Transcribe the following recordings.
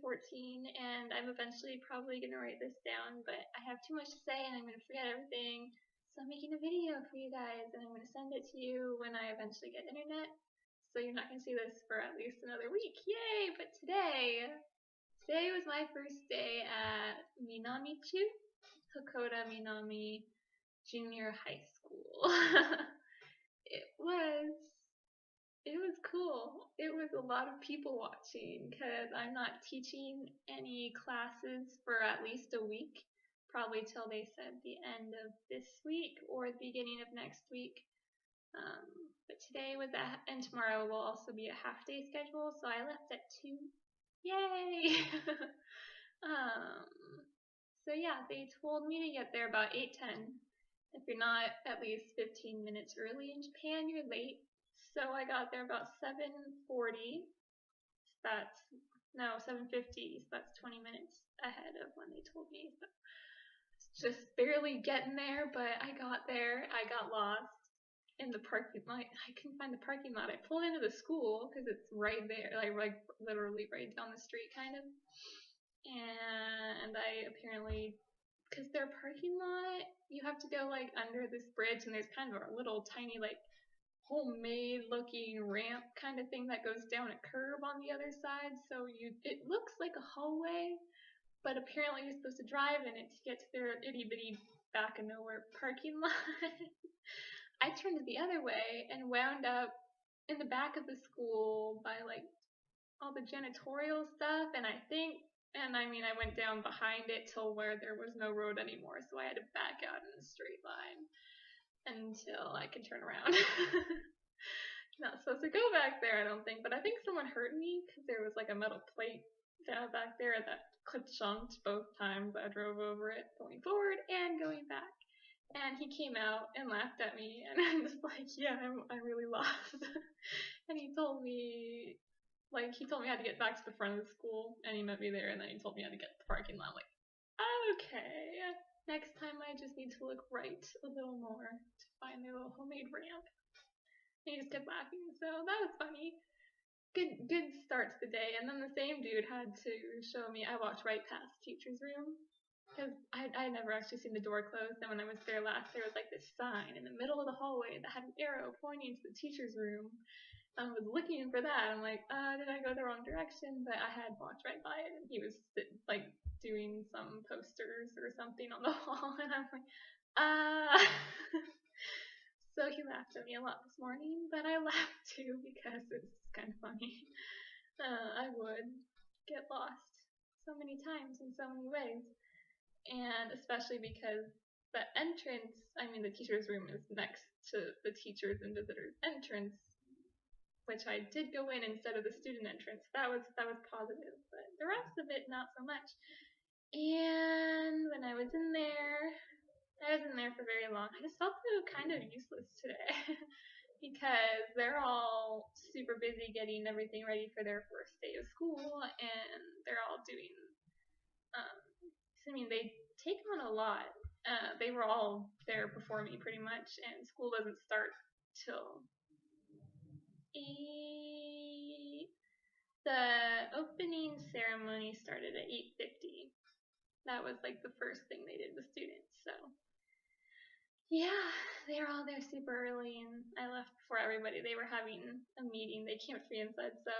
2014, and I'm eventually probably going to write this down, but I have too much to say and I'm going to forget everything. So I'm making a video for you guys, and I'm going to send it to you when I eventually get internet. So you're not going to see this for at least another week. Yay! But today was my first day at Minami-chu, Hakoda Minami Junior High School. It was cool. It was a lot of people watching because I'm not teaching any classes for at least a week, probably till they said the end of this week or the beginning of next week. But today was and tomorrow will also be a half day schedule, so I left at 2. Yay! So yeah, they told me to get there about 8:10. If you're not at least 15 minutes early in Japan, you're late. So I got there about 7:40. That's 7:50. So that's 20 minutes ahead of when they told me. So it's just barely getting there, but I got there. I got lost in the parking lot. I couldn't find the parking lot. I pulled into the school because it's right there, like literally right down the street, kind of. And I apparently, because their parking lot, you have to go like under this bridge, and there's kind of a little tiny like homemade looking ramp kind of thing that goes down a curb on the other side, so it looks like a hallway, but apparently you're supposed to drive in it to get to their itty bitty back of nowhere parking lot. I turned it the other way and wound up in the back of the school by like all the janitorial stuff, and I went down behind it till where there was no road anymore, so I had to back out in a straight line until I could turn around. Not supposed to go back there, I don't think, but I think someone hurt me because there was like a metal plate down back there that chunked both times I drove over it, going forward and going back. And he came out and laughed at me, and I'm just like, yeah, I'm really lost. And he told me I had to get back to the front of the school, and he met me there, and then he told me how to get to the parking lot. I'm like, okay. Next time I just need to look right a little more to find their little homemade ramp. And he just kept laughing, so that was funny. Good start to the day. And then the same dude had to show me. I walked right past the teacher's room because I had never actually seen the door closed. And when I was there last, there was like this sign in the middle of the hallway that had an arrow pointing to the teacher's room. I was looking for that. I'm like, did I go the wrong direction? But I had walked right by it, and he was like doing some posters or something on the wall, and I'm like, So he laughed at me a lot this morning, but I laughed too because it's kind of funny. I would get lost so many times in so many ways, and especially because the the teacher's room is next to the teachers and visitors entrance, which I did go in instead of the student entrance. That was positive, but the rest of it not so much. And when I was in there for very long. I just felt kind of useless today because they're all super busy getting everything ready for their first day of school, and they're all doing they take on a lot. They were all there before me pretty much, and school doesn't start till 8. The opening ceremony started at 8:50. That was like the first thing they did with students, so yeah, they were all there super early, and I left before everybody. They were having a meeting. They camped me inside, so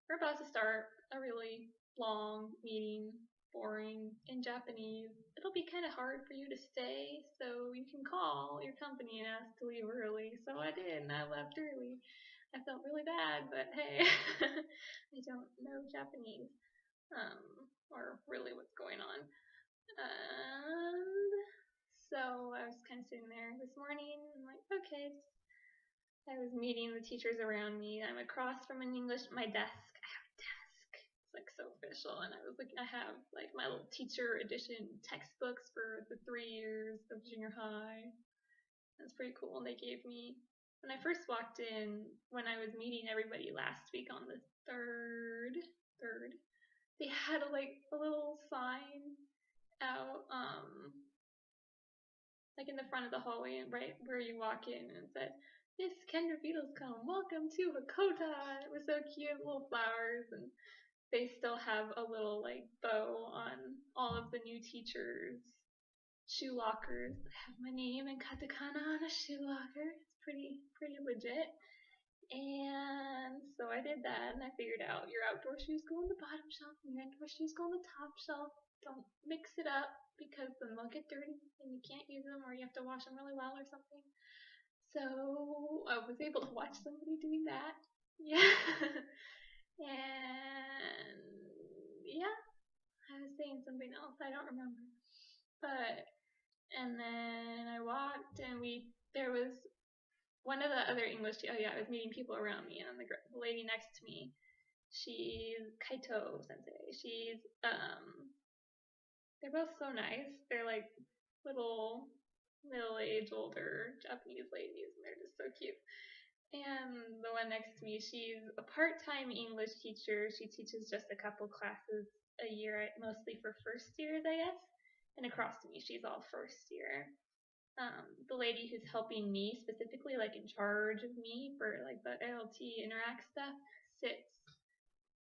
we're about to start a really long meeting, boring, in Japanese. It'll be kind of hard for you to stay, so you can call your company and ask to leave early. So I did, and I left early. I felt really bad, but hey, I don't know Japanese, or really what's going on. And so I was kind of sitting there this morning, and like, okay. I was meeting the teachers around me. I'm across from my desk. I have a desk. It's like so official. And I have like my little teacher edition textbooks for the 3 years of junior high. That's pretty cool. And they gave me, when I first walked in, when I was meeting everybody last week on the third, they had a little sign out, like in the front of the hallway, and right where you walk in, and it said, "Miss Kendra Beatles come, welcome to Hakoda." It was so cute, little flowers, and they still have a little like bow on all of the new teachers' shoe lockers. I have my name in katakana on a shoe locker. It's pretty legit. And so I did that, and I figured out your outdoor shoes go on the bottom shelf, and your indoor shoes go on the top shelf. Don't mix it up because then they'll get dirty and you can't use them, or you have to wash them really well or something. So I was able to watch somebody doing that. Yeah. And yeah, I was saying something else. I don't remember. And then I walked, and there was one of the other English, oh yeah, I was meeting people around me, and the lady next to me, she's Kaito Sensei. They're both so nice. They're like little middle-aged, older Japanese ladies, and they're just so cute. And the one next to me, she's a part-time English teacher. She teaches just a couple classes a year, mostly for first years, I guess. And across from me, she's all first year. The lady who's helping me specifically, like in charge of me for like the ALT interact stuff, sits.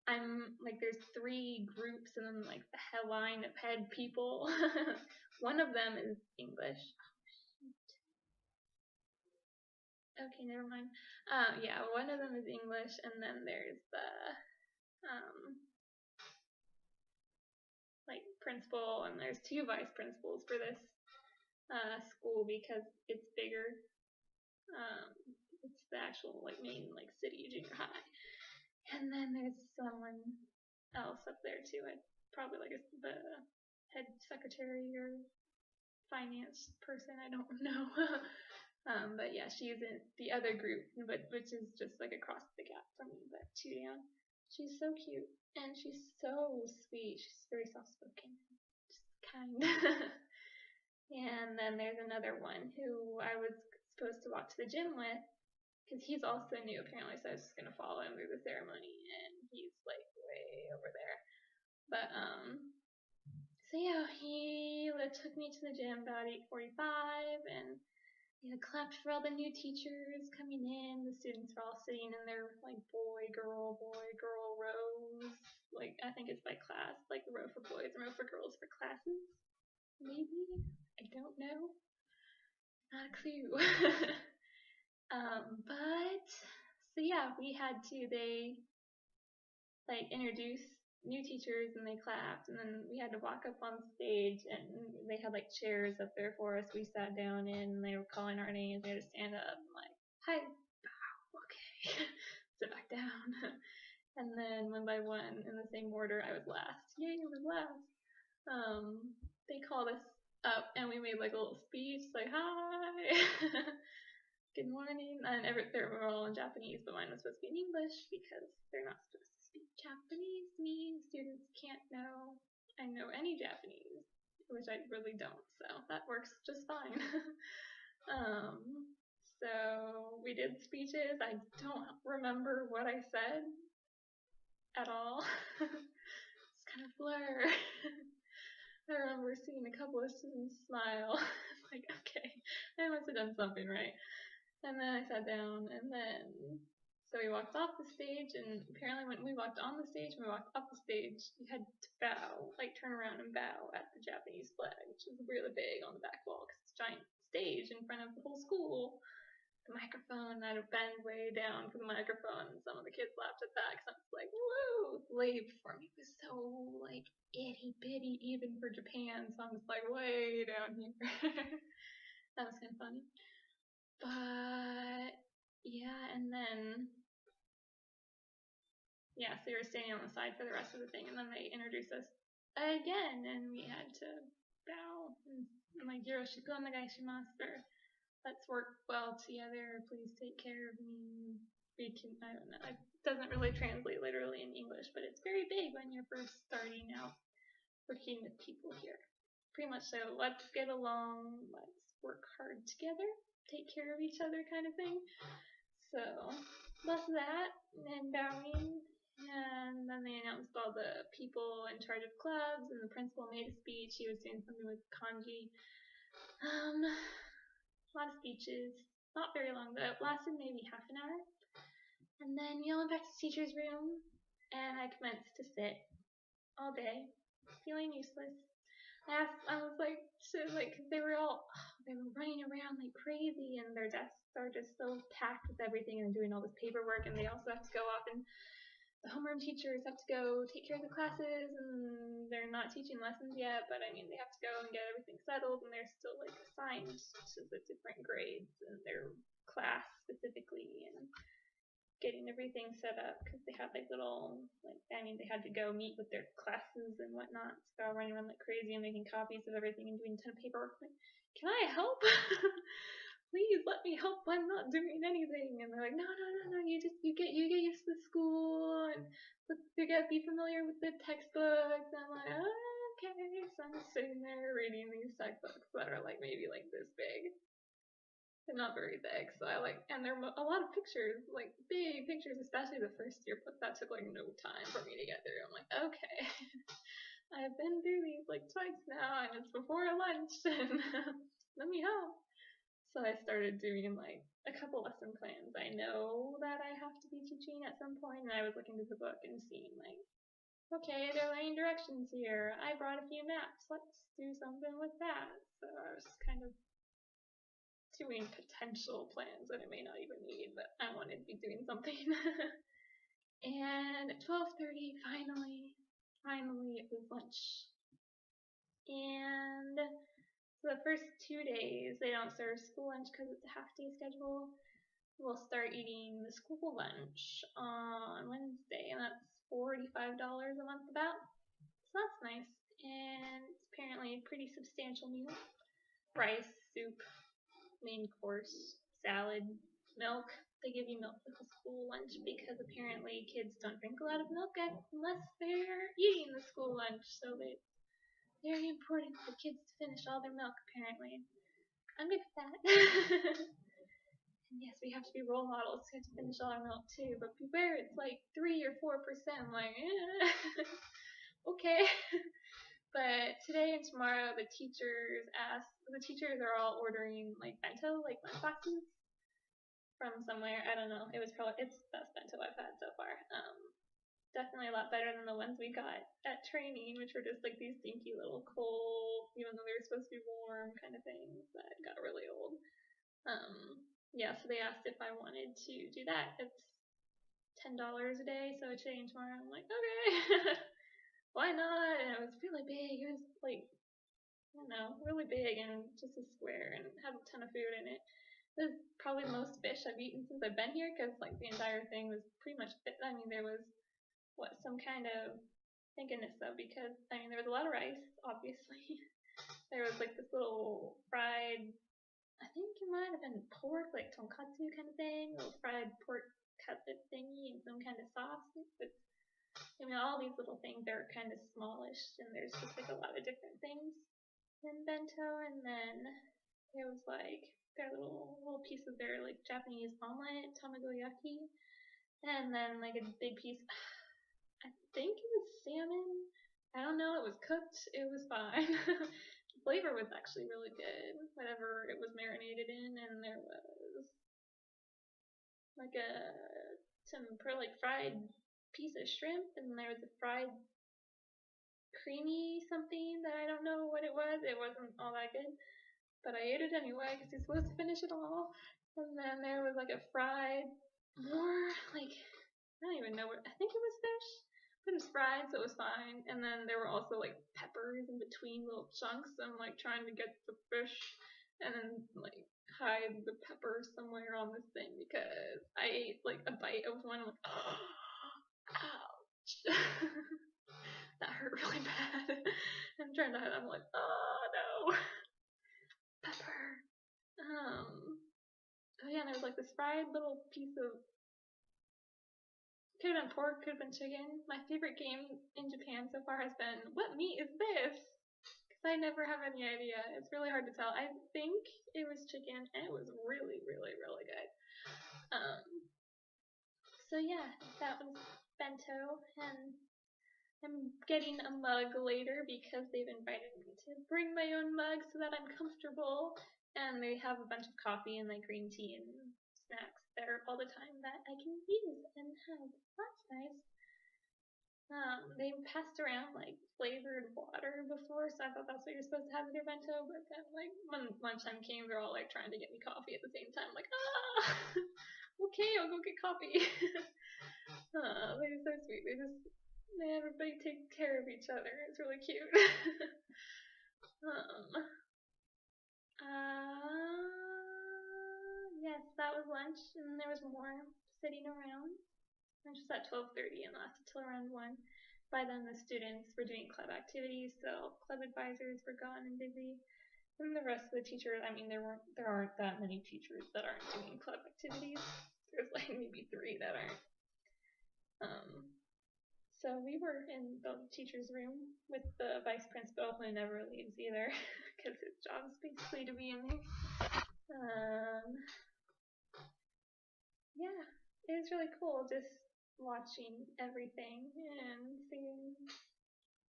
I'm like, there's 3 groups and then like the line of head people. One of them is English. Okay, never mind. Yeah, one of them is English, and then there's the like principal, and there's 2 vice principals for this school because it's bigger. It's the actual like main like city junior high, and then there's someone else up there too. Probably like the head secretary or finance person. I don't know. But yeah, she's in the other group, which is just like across the gap from me, but 2 down. She's so cute, and she's so sweet. She's very soft-spoken, just kind. And then there's another one who I was supposed to walk to the gym with, because he's also new apparently, so I was just going to follow him through the ceremony, and he's like way over there. But, so yeah, he took me to the gym about 8:45, and clapped for all the new teachers coming in. The students were all sitting in their like boy, girl rows. Like, I think it's by class, like the row for boys and row for girls for classes. Maybe? I don't know. Not a clue. But so yeah, they like introduced new teachers, and they clapped, and then we had to walk up on stage, and they had like chairs up there for us. We sat down in, and they were calling our names. We had to stand up and like, hi, bow, okay, sit back down. And then one by one, in the same order, I was last. Yay, I was last. They called us up, and we made like a little speech, like, hi, good morning, and they were all in Japanese, but mine was supposed to be in English because they're not supposed to speak Japanese. Students can't know I know any Japanese, which I really don't, so that works just fine. So we did speeches. I don't remember what I said at all. It's kind of blur. I remember seeing a couple of students smile. Like, okay, I must have done something right. And then I sat down, and then so we walked off the stage, and apparently when we walked on the stage and we walked off the stage, you had to bow, like turn around and bow at the Japanese flag, which is really big on the back wall because it's a giant stage in front of the whole school. The microphone, I had to bend way down for the microphone, and some of the kids laughed at that because I was like, whoa, way before me. It was so like itty bitty even for Japan, so I'm just like way down here. That was kind of funny. But yeah, and then so we were standing on the side for the rest of the thing, and then they introduced us again, and we had to bow and like Yoroshiku onegaishimasu, or let's work well together, please take care of me. I don't know, it doesn't really translate literally in English, but it's very big when you're first starting out working with people here. Pretty much so, let's get along, let's work hard together, take care of each other kind of thing. So lots of that, and bowing, and then they announced all the people in charge of clubs, and the principal made a speech. He was doing something with kanji. A lot of speeches, not very long though, it lasted maybe half an hour. And then went back to the teacher's room, and I commenced to sit all day, feeling useless. I was like, cause they were running around like crazy, and their desks are just so packed with everything and doing all this paperwork, and they also have to go off, and the homeroom teachers have to go take care of the classes, and they're not teaching lessons yet, but I mean, they have to go and get everything settled, and they're still like assigned to the different grades and their class specifically, and getting everything set up because they had like they had to go meet with their classes and whatnot. So they're all running around like crazy and making copies of everything and doing a ton of paperwork. Like, can I help? Please let me help. I'm not doing anything. And they're like, no. You get used to school and be familiar with the textbooks. And I'm like, oh, okay. So I'm sitting there reading these textbooks that are like maybe like this big. They're not very big, so and they're a lot of pictures, like big pictures, especially the first year, but that took like no time for me to get through. I'm like, okay, I've been through these like twice now, and it's before lunch, and let me help. So I started doing like a couple lesson plans. I know that I have to be teaching at some point, and I was looking through the book and seeing like, okay, they're laying directions here. I brought a few maps. Let's do something with that. So I was kind of doing potential plans that I may not even need, but I wanted to be doing something. And at 12:30, finally it was lunch. And so the first 2 days they don't serve school lunch because it's a half-day schedule. We'll start eating the school lunch on Wednesday, and that's $45 a month about. So that's nice. And it's apparently a pretty substantial meal. Rice, soup, main course, salad, milk. They give you milk with the school lunch because apparently kids don't drink a lot of milk unless they're eating the school lunch. So it's very important for kids to finish all their milk, apparently. I'm good with that. And yes, we have to be role models. We have to finish all our milk too. But beware, it's like 3 or 4%. I'm like, okay. But today and tomorrow, the teachers are all ordering like bento, like lunchboxes from somewhere. I don't know. It's the best bento I've had so far. Definitely a lot better than the ones we got at training, which were just like these dinky little cold, even though they were supposed to be warm kind of things that got really old. Yeah, so they asked if I wanted to do that. It's $10 a day, so today and tomorrow I'm like, okay. Why not? And it was really big. It was like, I don't know, really big and just a square and had a ton of food in it. It was probably the most fish I've eaten since I've been here because like the entire thing was pretty much fit. I mean, there was some kind of, thank goodness so, because I mean there was a lot of rice, obviously. There was like this little fried, I think it might have been pork, like tonkatsu kind of thing, little fried pork cutlet thingy and some kind of sauce. But I mean, all these little things are kind of smallish, and there's just like a lot of different things in bento. And then there was like their little piece of their like Japanese omelet, tamagoyaki, and then like a big piece. I think it was salmon. I don't know. It was cooked. It was fine. The flavor was actually really good, whatever it was marinated in, and there was like some like fried piece of shrimp, and there was a fried creamy something that I don't know what it was. It wasn't all that good, but I ate it anyway because you're supposed to finish it all. And then there was like a fried, more like, I don't even know what, I think it was fish, but it was fried, so it was fine. And then there were also like peppers in between little chunks. I'm like trying to get the fish and then like hide the pepper somewhere on this thing because I ate like a bite of one. I'm like, oh, ouch. That hurt really bad. I'm trying to hide. I'm like, oh no, pepper. Oh yeah, and there was like this fried little piece of, could have been pork, could have been chicken. My favorite game in Japan so far has been, what meat is this? Because I never have any idea. It's really hard to tell. I think it was chicken, and it was really, really, really good. So yeah, that was bento, and I'm getting a mug later because they've invited me to bring my own mug so that I'm comfortable. And they have a bunch of coffee and like green tea and snacks there all the time that I can use and have. That's nice. They passed around like flavored water before, so I thought that's what you're supposed to have with your bento. But then, like when lunchtime came, they're all like trying to get me coffee at the same time. I'm like, okay, I'll go get coffee. They're so sweet. Everybody take care of each other. It's really cute. Yes, that was lunch, and there was more sitting around. Lunch was at 12:30 and lasted till around 1. By then, the students were doing club activities, so club advisors were gone and busy. And the rest of the teachers, I mean, there aren't that many teachers that aren't doing club activities. There's like maybe 3 that aren't. So we were in the teacher's room with the vice principal, who never leaves either, because his job is basically to be in there. Yeah, it was really cool just watching everything and seeing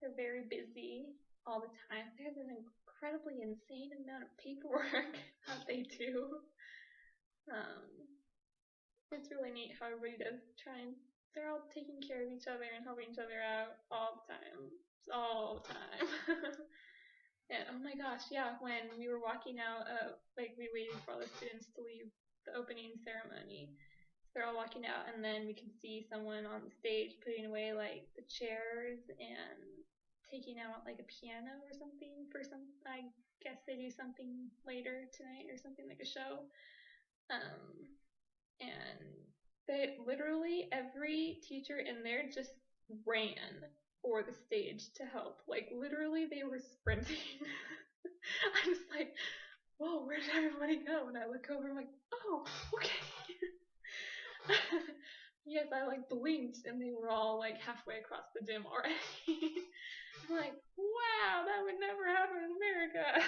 they're very busy all the time. There's an incredibly insane amount of paperwork that they do. It's really neat how everybody does try and they're all taking care of each other and helping each other out all the time. All the time. And oh my gosh, yeah, when we were walking out, like we waited for all the students to leave the opening ceremony. They're all walking out, and then we can see someone on the stage putting away like the chairs and taking out like a piano or something for some. I guess they do something later tonight or something like a show. And they literally every teacher in there just ran for the stage to help. Like literally, they were sprinting. I was like, whoa, where did everybody go? And I look over, I'm like, oh, okay. Yes, I like blinked and they were all like halfway across the gym already. I'm like, wow, that would never happen in America.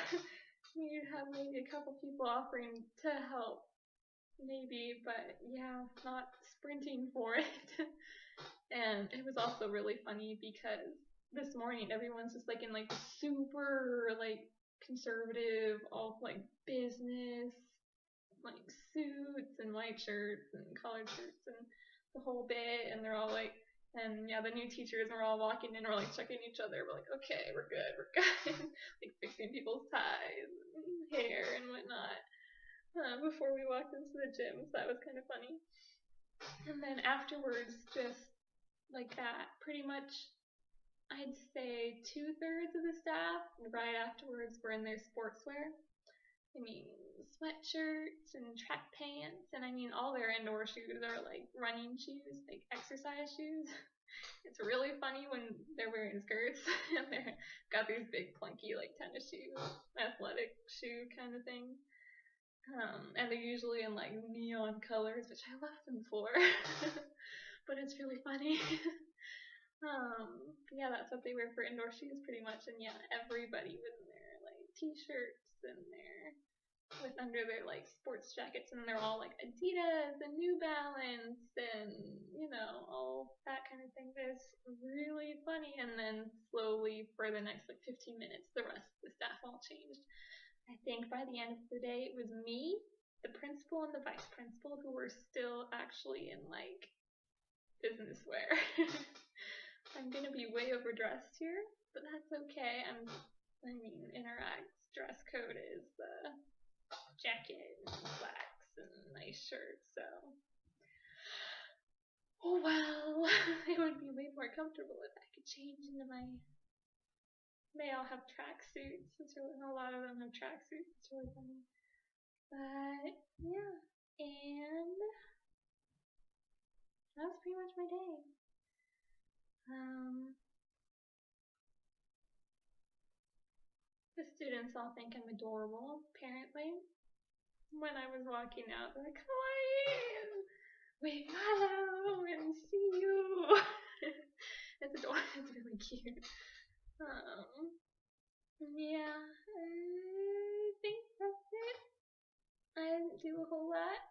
You'd have maybe a couple people offering to help, maybe, but yeah, not sprinting for it. And it was also really funny because this morning everyone's just like in like super like conservative, all like business like suits and white shirts and collared shirts and the whole bit, and they're all like, and yeah, the new teachers are all walking in, we're like checking each other, we're like, okay, we're good, like fixing people's ties and hair and whatnot before we walked into the gym, so that was kind of funny. And then afterwards, just like that, pretty much I'd say 2/3 of the staff right afterwards were in their sportswear. I mean, sweatshirts and track pants, and I mean, all their indoor shoes are like running shoes, like exercise shoes. It's really funny when they're wearing skirts and they've got these big clunky like tennis shoes, athletic shoe kind of thing. And they're usually in like neon colors, which I love them for. But it's really funny. Yeah, that's what they wear for indoor shoes pretty much. And yeah, everybody was in their like t-shirts and their with under their like sports jackets, and they're all like Adidas and New Balance and all that kind of thing. It's really funny. And then slowly for the next like 15 minutes, the rest of the staff all changed. I think by the end of the day, it was me, the principal, and the vice principal who were still actually in like business wear. I'm gonna be way overdressed here, but that's okay. In our dress code is the jacket and slacks and nice shirt, so oh well. It would be way more comfortable if I could change into my. They all have tracksuits. A lot of them have tracksuits. It's really funny. But yeah, and that was pretty much my day. The students all think I'm adorable, apparently. When I was walking out, they're like, kawaii! Wave hello and see you! It's adorable. It's really cute. Yeah, I think that's it. I didn't do a whole lot.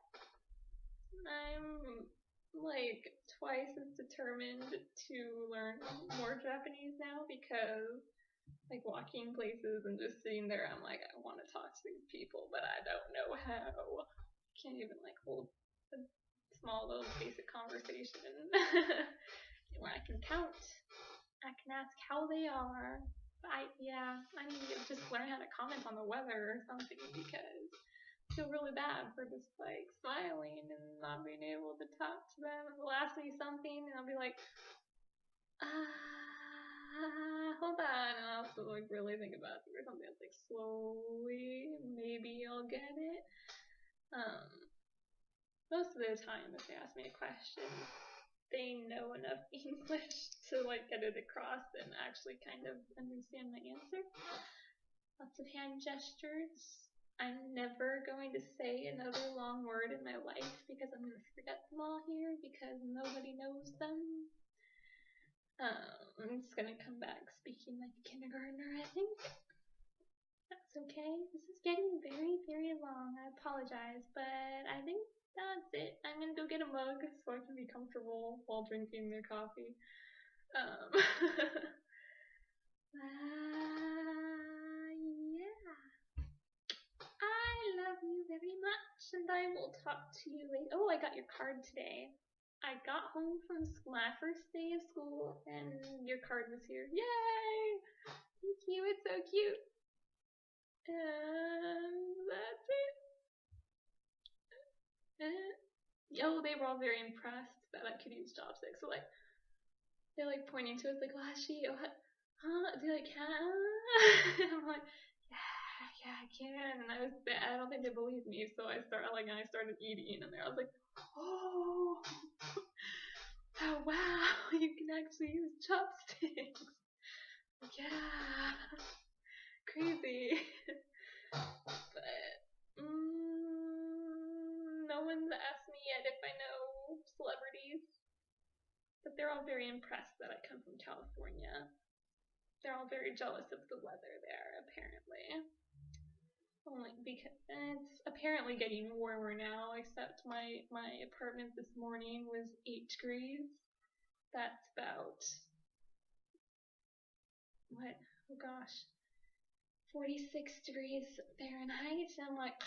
I'm like twice as determined to learn more Japanese now because like walking places and just sitting there, I'm like, I want to talk to these people, but I don't know how. Can't even like hold a small little basic conversation. where I can count. I can ask how they are. I need to just learn how to comment on the weather or something because I feel really bad for just like smiling and not being able to talk to them. And they'll ask me something and I'll be like, hold on, and I'll have to like really think about it or something. It's like slowly, maybe I'll get it. Most of the time, if they ask me a question, they know enough English to like get it across and actually kind of understand my answer. Lots of hand gestures. I'm never going to say another long word in my life because I'm going to forget them all here because nobody knows them. I'm just going to come back speaking like a kindergartner, I think. That's okay. This is getting very, very long. I apologize, but I think that's it. I'm going to go get a mug so I can be comfortable while drinking their coffee. Yeah. I love you very much, and I will talk to you later. Oh, I got your card today. I got home from my first day of school, and your card was here. Yay! Thank you. It's so cute. And that's it. Oh, they were all very impressed that I could use chopsticks. So like, they're like pointing to us like, oh, she, what? Huh? They're like, huh? I'm like, yeah, I can. And I don't think they believed me, so I started eating, and I was like, oh, oh wow, you can actually use chopsticks. Yeah, crazy. But no one's asked me yet if I know celebrities, but they're all very impressed that I come from California. They're all very jealous of the weather there, apparently. Only because it's apparently getting warmer now, except my apartment this morning was 8 degrees. That's about, what? Oh gosh. 46 degrees Fahrenheit. And I'm like,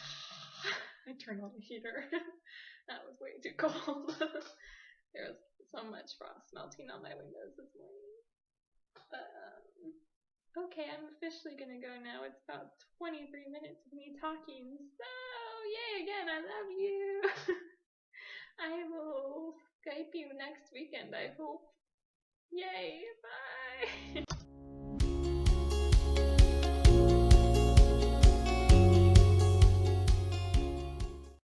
I turned on the heater. That was way too cold. There was so much frost melting on my windows this morning. But, okay, I'm officially gonna go now. It's about 23 minutes of me talking. So, yay again, I love you. I will Skype you next weekend, I hope. Yay, bye.